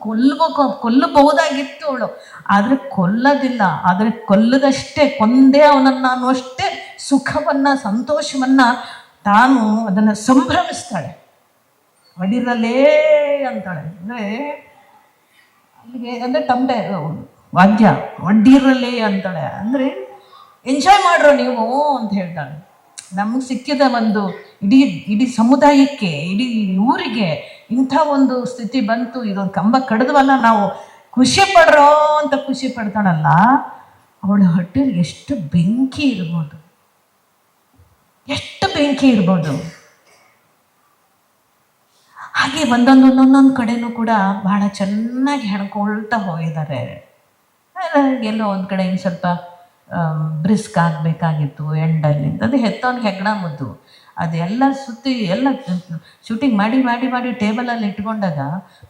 ಕೊಲ್ಲಬಹುದಾಗಿತ್ತು ಅವಳು, ಆದರೆ ಕೊಲ್ಲೋದಿಲ್ಲ. ಆದರೆ ಕೊಲ್ಲದಷ್ಟೇ, ಕೊಂದೇ ಅವನನ್ನು ಅನ್ನುವಷ್ಟೇ ಸುಖವನ್ನು, ಸಂತೋಷವನ್ನು ತಾನು ಅದನ್ನು ಸಂಭ್ರಮಿಸ್ತಾಳೆ. ಒಡಿರಲೇ ಅಂತಾಳೆ, ಅಂದರೆ ಅಲ್ಲಿಗೆ ಅಂದರೆ ತಮ್ಮಡೆ ವಾದ್ಯ ಒಡ್ಡಿರಲೇ ಅಂತಾಳೆ, ಅಂದರೆ ಎಂಜಾಯ್ ಮಾಡ್ರೋ ನೀವು ಅಂತ ಹೇಳ್ತಾಳೆ. ನಮಗೆ ಸಿಕ್ಕಿದ ಒಂದು ಇಡೀ ಸಮುದಾಯಕ್ಕೆ, ಇಡೀ ಊರಿಗೆ ಇಂಥ ಒಂದು ಸ್ಥಿತಿ ಬಂತು, ಇದೊಂದು ಕಂಬ ಕಡಿದ್ವಲ್ಲ ನಾವು, ಖುಷಿ ಪಡ್ರೋ ಅಂತ ಖುಷಿ ಪಡ್ತಾಳಲ್ಲ. ಅವಳ ಹೊಟ್ಟೆಲಿ ಎಷ್ಟು ಬೆಂಕಿ ಇರ್ಬೋದು, ಎಷ್ಟು ಬೆಂಕಿ ಇರ್ಬೋದು. ಹಾಗೆ ಒಂದೊಂದು ಕಡೆನೂ ಕೂಡ ಬಹಳ ಚೆನ್ನಾಗಿ ಹೆಣ್ಕೊಳ್ತಾ ಹೋಗಿದ್ದಾರೆ. ಎಲ್ಲೋ ಒಂದು ಕಡೆ ಇನ್ನು ಸ್ವಲ್ಪ ಬ್ರಿಸ್ಕ್ ಆಗಬೇಕಾಗಿತ್ತು ಎಂಡಲ್ಲಿ, ಅದು ಹೆತ್ತವನಿಗೆ ಹೆಗ್ಣ ಮುದ್ದು, ಅದೆಲ್ಲ ಸುತ್ತಿ ಎಲ್ಲ ಶೂಟಿಂಗ್ ಮಾಡಿ ಮಾಡಿ ಮಾಡಿ ಟೇಬಲಲ್ಲಿ ಇಟ್ಕೊಂಡಾಗ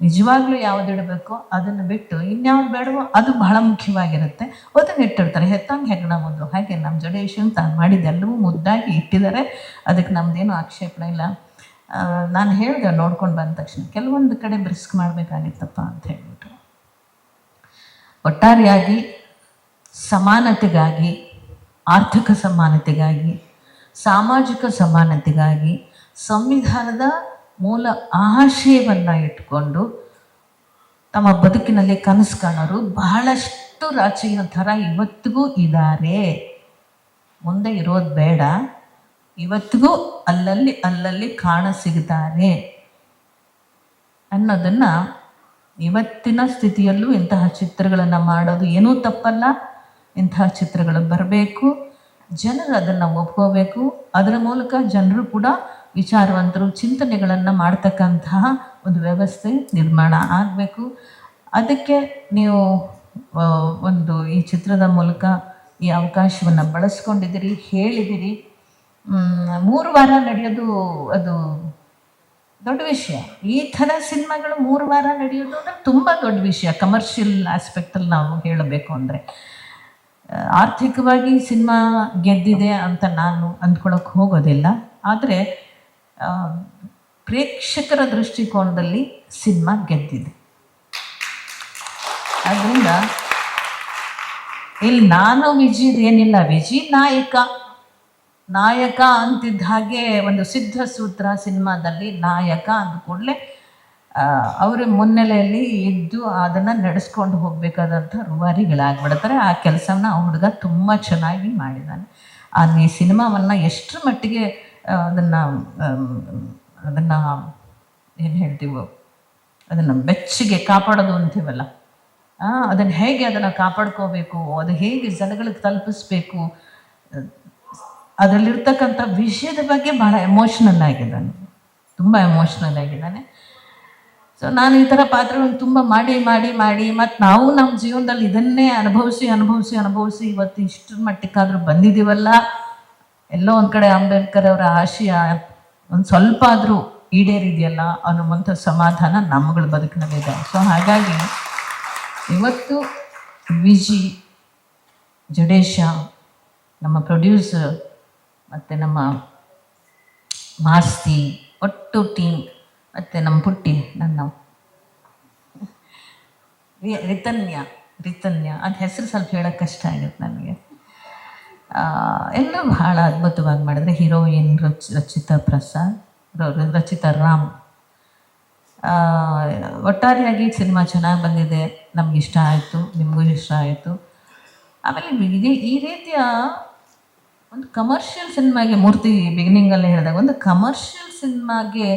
ನಿಜವಾಗ್ಲೂ ಯಾವ್ದು ಇಡಬೇಕೋ ಅದನ್ನು ಬಿಟ್ಟು ಇನ್ಯಾವ್ದು ಬೇಡವೋ ಅದು ಬಹಳ ಮುಖ್ಯವಾಗಿರುತ್ತೆ, ಅದನ್ನು ಇಟ್ಟಿರ್ತಾರೆ. ಹೆತ್ತವನಿಗೆ ಹೆಗ್ಣ ಮುದ್ದು. ಹಾಗೆ ನಮ್ಮ ಜಡೇಶನ್ ತಾನು ಮಾಡಿದ್ದೆಲ್ಲವೂ ಮುದ್ದಾಗಿ ಇಟ್ಟಿದ್ದಾರೆ, ಅದಕ್ಕೆ ನಮ್ಮದೇನು ಆಕ್ಷೇಪಣೆ ಇಲ್ಲ. ನಾನು ಹೇಳಿದೆ ನೋಡ್ಕೊಂಡು ಬಂದ ತಕ್ಷಣ ಕೆಲವೊಂದು ಕಡೆ ಬ್ರಿಸ್ಕ್ ಮಾಡಬೇಕಾಗಿತ್ತಪ್ಪ ಅಂತ ಹೇಳ್ಬಿಟ್ಟು. ಒಟ್ಟಾರೆಯಾಗಿ ಸಮಾನತೆಗಾಗಿ, ಆರ್ಥಿಕ ಸಮಾನತೆಗಾಗಿ, ಸಾಮಾಜಿಕ ಸಮಾನತೆಗಾಗಿ ಸಂವಿಧಾನದ ಮೂಲ ಆಶಯವನ್ನು ಇಟ್ಕೊಂಡು ತಮ್ಮ ಬದುಕಿನಲ್ಲಿ ಕನಸು ಕಾಣೋರು ಬಹಳಷ್ಟು ರಾಜಕೀಯ ಥರ ಇವತ್ತಿಗೂ ಇದ್ದಾರೆ. ಮುಂದೆ ಇರೋದು ಬೇಡ, ಇವತ್ತಿಗೂ ಅಲ್ಲಲ್ಲಿ ಕಾಣಸಿಗ್ತಾರೆ ಅನ್ನೋದನ್ನು, ಇವತ್ತಿನ ಸ್ಥಿತಿಯಲ್ಲೂ ಇಂತಹ ಚಿತ್ರಗಳನ್ನು ಮಾಡೋದು ಏನೂ ತಪ್ಪಲ್ಲ. ಇಂತಹ ಚಿತ್ರಗಳು ಬರಬೇಕು, ಜನರು ಅದನ್ನು ಒಪ್ಕೋಬೇಕು, ಅದರ ಮೂಲಕ ಜನರು ಕೂಡ ವಿಚಾರವಂತರು ಚಿಂತನೆಗಳನ್ನು ಮಾಡ್ತಕ್ಕಂತಹ ಒಂದು ವ್ಯವಸ್ಥೆ ನಿರ್ಮಾಣ ಆಗಬೇಕು. ಅದಕ್ಕೆ ನೀವು ಒಂದು ಈ ಚಿತ್ರದ ಮೂಲಕ ಈ ಅವಕಾಶವನ್ನು ಬಳಸ್ಕೊಂಡಿದ್ದೀರಿ, ಹೇಳಿದಿರಿ. 3 ವಾರ ನಡೆಯೋದು ಅದು ದೊಡ್ಡ ವಿಷಯ. ಈ ಥರ ಸಿನಿಮಾಗಳು 3 ವಾರ ನಡೆಯೋದು ಅಂದರೆ ತುಂಬ ದೊಡ್ಡ ವಿಷಯ. ಕಮರ್ಷಿಯಲ್ ಆಸ್ಪೆಕ್ಟಲ್ಲಿ ನಾವು ಹೇಳಬೇಕು ಅಂದರೆ, ಆರ್ಥಿಕವಾಗಿ ಸಿನಿಮಾ ಗೆದ್ದಿದೆ ಅಂತ ನಾನು ಅಂದ್ಕೊಳ್ಳೋಕೆ ಹೋಗೋದಿಲ್ಲ. ಆದರೆ ಪ್ರೇಕ್ಷಕರ ದೃಷ್ಟಿಕೋನದಲ್ಲಿ ಸಿನಿಮಾ ಗೆದ್ದಿದೆ. ಆದ್ದರಿಂದ ಇಲ್ಲಿ ನಾನು ವಿಜಿದೇನಿಲ್ಲ, ವಿಜಿ ನಾಯಕ ಅಂತಿದ್ದ ಹಾಗೆ ಒಂದು ಸಿದ್ಧ ಸೂತ್ರ ಸಿನಿಮಾದಲ್ಲಿ ನಾಯಕ ಅಂದ ಕೂಡಲೇ ಅವರ ಮುನ್ನೆಲೆಯಲ್ಲಿ ಇದ್ದು ಅದನ್ನು ನಡೆಸ್ಕೊಂಡು ಹೋಗಬೇಕಾದಂಥ ರೂವಾರಿಗಳಾಗ್ಬಿಡ್ತಾರೆ. ಆ ಕೆಲಸನ ಆ ಹುಡುಗ ತುಂಬ ಚೆನ್ನಾಗಿ ಮಾಡಿದ್ದಾನೆ. ಈ ಸಿನಿಮಾವನ್ನು ಎಷ್ಟರ ಮಟ್ಟಿಗೆ ಅದನ್ನು ಏನು ಹೇಳ್ತೀವೋ, ಅದನ್ನು ಬೆಚ್ಚಗೆ ಕಾಪಾಡೋದು ಅಂತೀವಲ್ಲ, ಅದನ್ನು ಹೇಗೆ ಅದನ್ನು ಕಾಪಾಡ್ಕೋಬೇಕು, ಅದು ಹೇಗೆ ಜನಗಳಿಗೆ ತಲುಪಿಸ್ಬೇಕು, ಅದರಲ್ಲಿರ್ತಕ್ಕಂಥ ವಿಷಯದ ಬಗ್ಗೆ ಭಾಳ ಎಮೋಷ್ನಲ್ ಆಗಿದ್ದಾನೆ, ತುಂಬ ಎಮೋಷ್ನಲ್ ಆಗಿದ್ದಾನೆ. ಸೊ ನಾನು ಈ ಥರ ಪಾತ್ರಗಳನ್ನು ತುಂಬ ಮಾಡಿ ಮತ್ತು ನಾವು ನಮ್ಮ ಜೀವನದಲ್ಲಿ ಇದನ್ನೇ ಅನುಭವಿಸಿ ಇವತ್ತು ಇಷ್ಟರ ಮಟ್ಟಕ್ಕಾದರೂ ಬಂದಿದ್ದೀವಲ್ಲ. ಎಲ್ಲೋ ಒಂದು ಕಡೆ ಅಂಬೇಡ್ಕರ್ ಅವರ ಆಶಯ ಒಂದು ಸ್ವಲ್ಪ ಆದರೂ ಈಡೇರಿದೆಯಲ್ಲ ಅನ್ನುವಂಥ ಸಮಾಧಾನ ನಮ್ಮಗಳ ಬದುಕಿನಲ್ಲಿದೆ. ಸೊ ಹಾಗಾಗಿ ಇವತ್ತು ವಿಜಿ, ಜಡೇಶ, ನಮ್ಮ ಪ್ರೊಡ್ಯೂಸರ್ ಮತ್ತು ನಮ್ಮ ಮಾಸ್ತಿ, ಒಟ್ಟು ಟೀಮ್, ಮತ್ತು ನಮ್ಮ ಪುಟ್ಟಿ, ರಿತನ್ಯ ಅದು ಹೆಸರು ಸ್ವಲ್ಪ ಹೇಳೋಕ್ಕೆ ಕಷ್ಟ ಆಗುತ್ತೆ ನನಗೆ. ಎಲ್ಲರೂ ಬಹಳ ಅದ್ಭುತವಾಗಿ ಮಾಡಿದ್ರೆ. ಹೀರೋಯಿನ್ ರಚಿತಾ ರಾಮ್. ಒಟ್ಟಾರೆಯಾಗಿ ಸಿನಿಮಾ ಚೆನ್ನಾಗಿ ಬಂದಿದೆ, ನಮ್ಗೆ ಇಷ್ಟ ಆಯಿತು, ನಿಮಗೂ ಇಷ್ಟ ಆಯಿತು. ಆಮೇಲೆ ಈ ರೀತಿಯ ಒಂದು ಕಮರ್ಷಿಯಲ್ ಸಿನಿಮಾಗೆ, ಮೂರ್ತಿ ಬಿಗಿನಿಂಗಲ್ಲೇ ಹೇಳಿದಾಗ, ಒಂದು ಕಮರ್ಷಿಯಲ್ ಸಿನಿಮಾಗೆ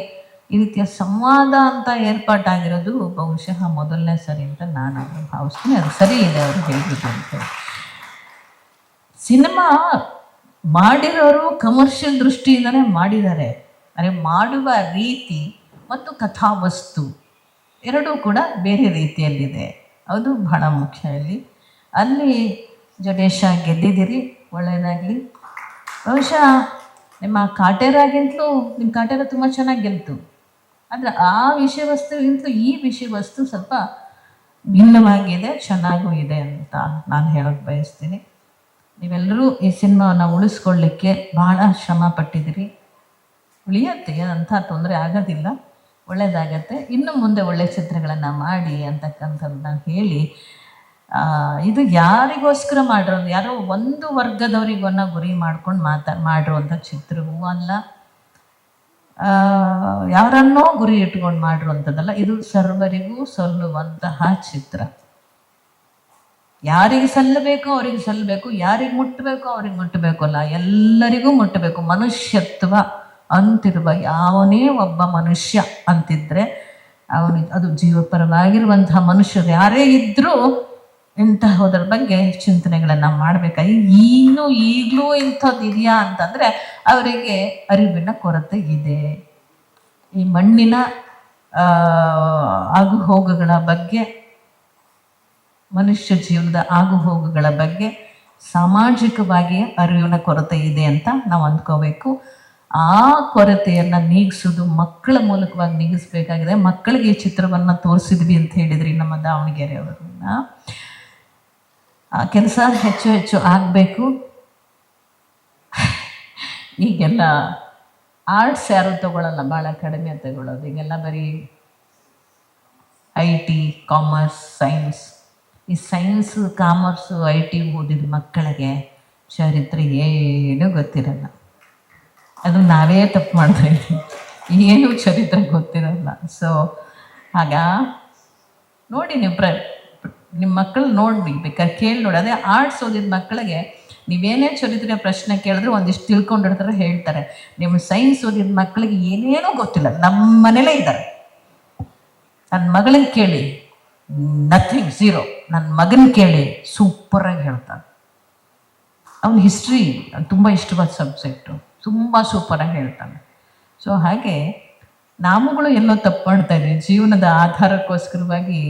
ಈ ರೀತಿಯ ಸಂವಾದ ಅಂತ ಏರ್ಪಾಟಾಗಿರೋದು ಬಹುಶಃ ಮೊದಲನೇ ಸರಿ ಅಂತ ನಾನು ಭಾವಿಸ್ತೀನಿ. ಅದು ಸರಿ ಇದೆ ಅವರು ಹೇಳಿದ್ರು ಅಂತೇಳಿ. ಸಿನಿಮಾ ಮಾಡಿರೋರು ಕಮರ್ಷಿಯಲ್ ದೃಷ್ಟಿಯಿಂದಲೇ ಮಾಡಿದ್ದಾರೆ, ಅಂದರೆ ಮಾಡುವ ರೀತಿ ಮತ್ತು ಕಥಾವಸ್ತು ಎರಡೂ ಕೂಡ ಬೇರೆ ರೀತಿಯಲ್ಲಿದೆ. ಅದು ಬಹಳ ಮುಖ್ಯ. ಅಲ್ಲಿ ಜಡೇಶ ಗೆದ್ದಿದ್ದೀರಿ, ಒಳ್ಳೆಯದಾಗಲಿ. ಬಹುಶಃ ನಿಮ್ಮ ಕಾಟೇರಾಗಿಂತಲೂ ನಿಮ್ಮ ಕಾಟೇರ ತುಂಬ ಚೆನ್ನಾಗಿ ಗೆಲ್ತು. ಆದರೆ ಆ ವಿಷಯವಸ್ತುಗಿಂತಲೂ ಈ ವಿಷಯವಸ್ತು ಸ್ವಲ್ಪ ಭಿನ್ನವಾಗಿದೆ, ಚೆನ್ನಾಗೂ ಇದೆ ಅಂತ ನಾನು ಹೇಳೋಕ್ಕೆ ಬಯಸ್ತೀನಿ. ನೀವೆಲ್ಲರೂ ಈ ಸಿನಿಮಾವನ್ನು ಉಳಿಸ್ಕೊಳ್ಳಿಕ್ಕೆ ಬಹಳ ಶ್ರಮ ಪಟ್ಟಿದ್ದೀರಿ. ಉಳಿಯತ್ತೆ, ಅಂಥ ತೊಂದರೆ ಆಗೋದಿಲ್ಲ, ಒಳ್ಳೆಯದಾಗತ್ತೆ. ಇನ್ನು ಮುಂದೆ ಒಳ್ಳೆಯ ಚಿತ್ರಗಳನ್ನು ಮಾಡಿ ಅಂತಕ್ಕಂಥದ್ದನ್ನ ಹೇಳಿ, ಇದು ಯಾರಿಗೋಸ್ಕರ ಮಾಡಿರೋದು, ಯಾರೋ ಒಂದು ವರ್ಗದವರಿಗನ್ನ ಗುರಿ ಮಾಡ್ಕೊಂಡು ಮಾಡಿರುವಂಥ ಚಿತ್ರವೂ ಅಲ್ಲ, ಯಾರನ್ನೋ ಗುರಿ ಇಟ್ಕೊಂಡು ಮಾಡಿರುವಂಥದ್ದಲ್ಲ. ಇದು ಸರ್ವರಿಗೂ ಸಲ್ಲುವಂತಹ ಚಿತ್ರ. ಯಾರಿಗೆ ಸಲ್ಲಬೇಕೋ ಅವ್ರಿಗೆ ಸಲ್ಲಬೇಕು, ಯಾರಿಗೆ ಮುಟ್ಟಬೇಕೋ ಅವ್ರಿಗೆ ಮುಟ್ಟಬೇಕು ಅಲ್ಲ, ಎಲ್ಲರಿಗೂ ಮುಟ್ಟಬೇಕು. ಮನುಷ್ಯತ್ವ ಅಂತಿರುವ ಯಾವನೇ ಒಬ್ಬ ಮನುಷ್ಯ ಅಂತಿದ್ರೆ ಅದು ಜೀವಪರವಾಗಿರುವಂತಹ ಮನುಷ್ಯರು ಯಾರೇ ಇದ್ದರೂ ಇಂತಹದ್ರ ಬಗ್ಗೆ ಚಿಂತನೆಗಳನ್ನು ಮಾಡಬೇಕಾಗಿ. ಈಗಲೂ ಇಂಥದ್ದು ಇದೆಯಾ ಅಂತಂದರೆ ಅವರಿಗೆ ಅರಿವಿನ ಕೊರತೆ ಇದೆ. ಈ ಮಣ್ಣಿನ ಆಗುಹೋಗುಗಳ ಬಗ್ಗೆ, ಮನುಷ್ಯ ಜೀವನದ ಆಗುಹೋಗುಗಳ ಬಗ್ಗೆ ಸಾಮಾಜಿಕವಾಗಿ ಅರಿವಿನ ಕೊರತೆ ಇದೆ ಅಂತ ನಾವು ಅಂದ್ಕೋಬೇಕು. ಆ ಕೊರತೆಯನ್ನು ನೀಗಿಸೋದು ಮಕ್ಕಳ ಮೂಲಕವಾಗಿ ನೀಗಿಸ್ಬೇಕಾಗಿದೆ. ಮಕ್ಕಳಿಗೆ ಈ ಚಿತ್ರವನ್ನು ತೋರಿಸಿದ್ವಿ ಅಂತ ಹೇಳಿದ್ರಿ ನಮ್ಮ ದಾವಣಗೆರೆಯವರನ್ನ. ಆ ಕೆಲಸ ಹೆಚ್ಚು ಆಗಬೇಕು. ಈಗೆಲ್ಲ ಆರ್ಟ್ಸ್ ಯಾರು ತಗೊಳ್ಳಲ್ಲ, ಭಾಳ ಕಡಿಮೆ ತಗೊಳ್ಳೋದು. ಈಗೆಲ್ಲ ಬರೀ IT, ಕಾಮರ್ಸ್, ಸೈನ್ಸ್. ಈ ಸೈನ್ಸು, ಕಾಮರ್ಸು, IT ಓದಿದ ಮಕ್ಕಳಿಗೆ ಚರಿತ್ರೆ ಏನೂ ಗೊತ್ತಿರಲ್ಲ. ಅದು ನಾವೇ ತಪ್ಪು ಮಾಡ್ತಾ ಇದ್ದೀವಿ, ಏನೂ ಚರಿತ್ರೆ ಗೊತ್ತಿರಲ್ಲ. ಸೊ ಆಗ ನೋಡಿ, ನಿಮ್ಮ ಮಕ್ಕಳು ನೋಡಿ, ಬೇಕಾದ್ರೆ ಕೇಳಿ ನೋಡಿ. ಅದೇ ಆರ್ಟ್ಸ್ ಓದಿದ ಮಕ್ಕಳಿಗೆ ನೀವೇನೇ ಚರಿತ್ರೆ ಪ್ರಶ್ನೆ ಕೇಳಿದ್ರೆ ಒಂದಿಷ್ಟು ತಿಳ್ಕೊಂಡಿರ್ತಾರೆ, ಹೇಳ್ತಾರೆ. ನಿಮ್ಮ ಸೈನ್ಸ್ ಓದಿದ ಮಕ್ಕಳಿಗೆ ಏನೇನೂ ಗೊತ್ತಿಲ್ಲ. ನಮ್ಮ ಮನೇಲೇ ಇದ್ದಾರೆ. ನನ್ನ ಮಗಳನ್ನ ಕೇಳಿ, ನಥಿಂಗ್, ಝೀರೋ. ನನ್ನ ಮಗನ ಕೇಳಿ, ಸೂಪರಾಗಿ ಹೇಳ್ತಾನೆ. ಅವನು ಹಿಸ್ಟ್ರಿ ತುಂಬ ಇಷ್ಟವಾದ ಸಬ್ಜೆಕ್ಟು, ತುಂಬ ಸೂಪರಾಗಿ ಹೇಳ್ತಾನೆ. ಸೊ ಹಾಗೆ ನಾವುಗಳು ಎಲ್ಲೋ ತಪ್ಪು ಮಾಡ್ತಾ ಇದ್ದೀವಿ. ಜೀವನದ ಆಧಾರಕ್ಕೋಸ್ಕರವಾಗಿ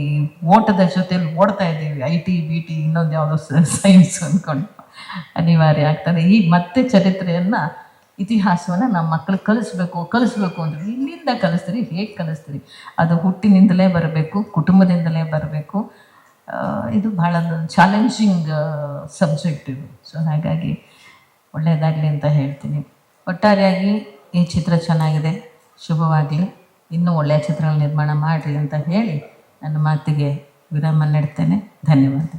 ಓಟದ ಜೊತೆಲಿ ಓಡ್ತಾ ಇದ್ದೀವಿ. IT, BT, ಇನ್ನೊಂದು ಯಾವುದೋ ಸೈನ್ಸ್ ಅಂದ್ಕೊಂಡು ಅನಿವಾರ್ಯ ಆಗ್ತದೆ. ಈಗ ಮತ್ತೆ ಚರಿತ್ರೆಯನ್ನು, ಇತಿಹಾಸವನ್ನು ನಮ್ಮ ಮಕ್ಕಳು ಕಲಿಸ್ಬೇಕು ಅಂದರೆ ಇಲ್ಲಿಂದ ಕಲಿಸ್ತೀರಿ, ಹೇಗೆ ಕಲಿಸ್ತೀರಿ? ಅದು ಹುಟ್ಟಿನಿಂದಲೇ ಬರಬೇಕು, ಕುಟುಂಬದಿಂದಲೇ ಬರಬೇಕು. ಇದು ಭಾಳ ಚಾಲೆಂಜಿಂಗ್ ಸಬ್ಜೆಕ್ಟ್ ಇದು. ಸೊ ಹಾಗಾಗಿ ಒಳ್ಳೆಯದಾಗಲಿ ಅಂತ ಹೇಳ್ತೀನಿ. ಒಟ್ಟಾರೆಯಾಗಿ ಈ ಚಿತ್ರ ಚೆನ್ನಾಗಿದೆ, ಶುಭವಾಗಲಿ. ಇನ್ನೂ ಒಳ್ಳೆಯ ಚಿತ್ರಗಳ ನಿರ್ಮಾಣ ಮಾಡಿರಿ ಅಂತ ಹೇಳಿ ನನ್ನ ಮಾತಿಗೆ ವಿರಾಮ ನೀಡ್ತೇನೆ. ಧನ್ಯವಾದ.